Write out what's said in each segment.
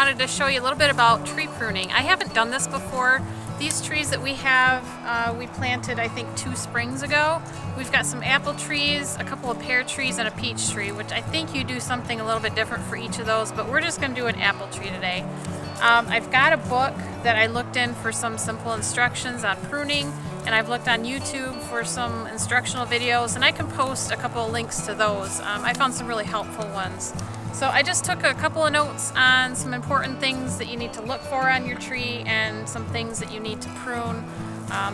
wanted to show you a little bit about tree pruning. I haven't done this before. These trees that we have, we planted I think 2 springs ago. We've got some apple trees, a couple of pear trees, and a peach tree, which I think you do something a little bit different for each of those, but we're just going to do an apple tree today. I've got a book that I looked in for some simple instructions on pruning, and I've looked on YouTube for some instructional videos, and I can post a couple of links to those. I found some really helpful ones. So I just took a couple of notes on some important things that you need to look for on your tree and some things that you need to prune,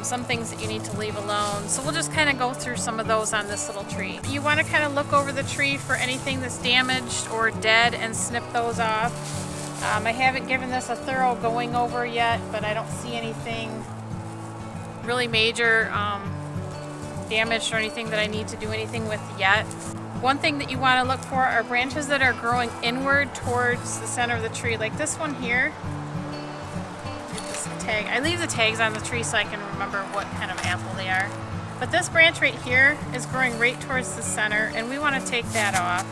some things that you need to leave alone. So we'll just kind of go through some of those on this little tree. You want to kind of look over the tree for anything that's damaged or dead and snip those off. I haven't given this a thorough going over yet, but I don't see anything really major damaged or anything that I need to do anything with yet. One thing that you want to look for are branches that are growing inward towards the center of the tree, like this one here. This tag. I leave the tags on the tree so I can remember what kind of apple they are. But this branch right here is growing right towards the center, and we want to take that off.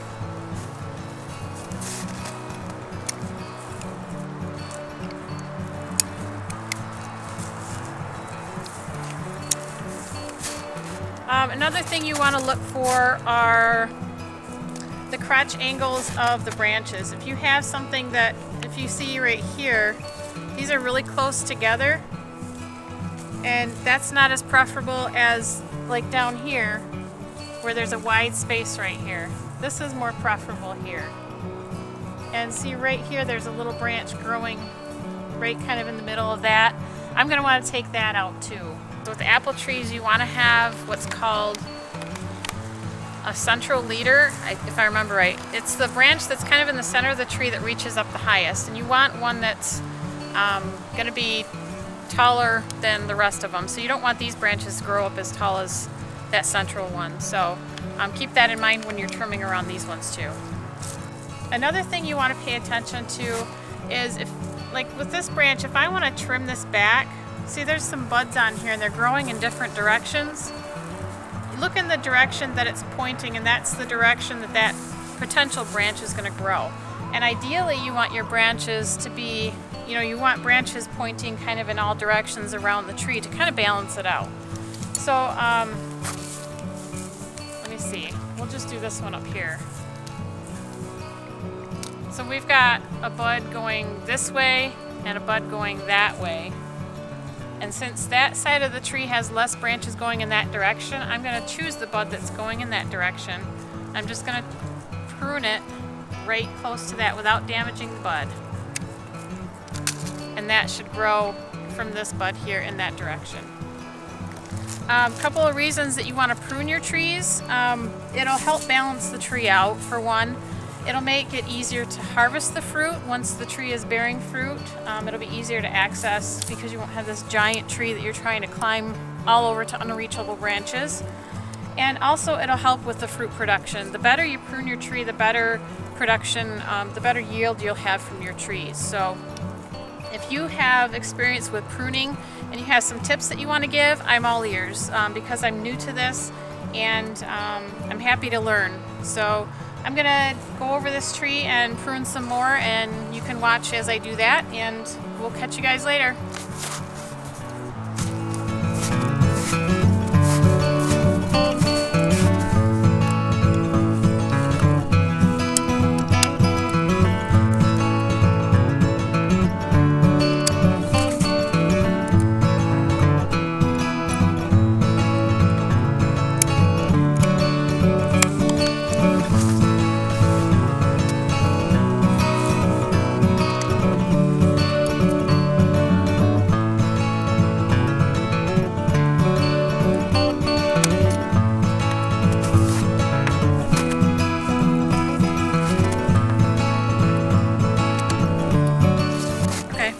Another thing you want to look for are the crotch angles of the branches. If you have something that, if you see right here, these are really close together, and that's not as preferable as like down here where there's a wide space right here. This is more preferable here. And see right here there's a little branch growing right kind of in the middle of that. I'm going to want to take that out too. So with apple trees, you want to have what's called a central leader, if I remember right. It's the branch that's kind of in the center of the tree that reaches up the highest, and you want one that's going to be taller than the rest of them. So you don't want these branches to grow up as tall as that central one. So keep that in mind when you're trimming around these ones too. Another thing you want to pay attention to is, if, like with this branch, if I want to trim this back, see there's some buds on here and they're growing in different directions. Look in the direction that it's pointing, and that's the direction that that potential branch is going to grow. And ideally you want your branches to be, you want branches pointing kind of in all directions around the tree to kind of balance it out. So let me see, we'll just do this one up here. So we've got a bud going this way and a bud going that way. And since that side of the tree has less branches going in that direction, I'm going to choose the bud that's going in that direction. I'm just going to prune it right close to that without damaging the bud. And that should grow from this bud here in that direction. A couple of reasons that you want to prune your trees. It'll help balance the tree out, for one. It'll make it easier to harvest the fruit once the tree is bearing fruit. It'll be easier to access because you won't have this giant tree that you're trying to climb all over to unreachable branches. And also it'll help with the fruit production. The better you prune your tree, the better production, the better yield you'll have from your trees. So if you have experience with pruning and you have some tips that you want to give, I'm all ears because I'm new to this, and I'm happy to learn. So I'm going to go over this tree and prune some more, and you can watch as I do that, and we'll catch you guys later.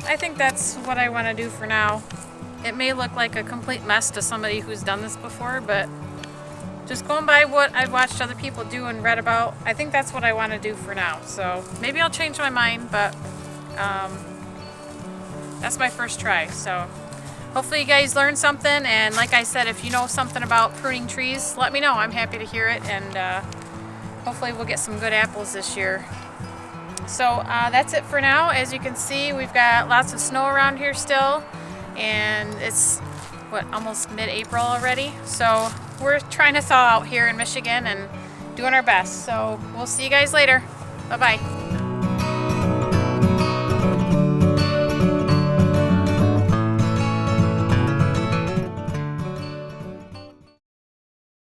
I think that's what I want to do for now. It may look like a complete mess to somebody who's done this before, but just going by what I've watched other people do and read about, I think that's what I want to do for now. So maybe I'll change my mind, but that's my first try. So hopefully you guys learned something, and like I said, if you know something about pruning trees, let me know. I'm happy to hear it, and hopefully we'll get some good apples this year. So that's it for now. As you can see, we've got lots of snow around here still, and it's what, almost mid-April already. So we're trying to thaw out here in Michigan and doing our best. So we'll see you guys later. Bye-bye.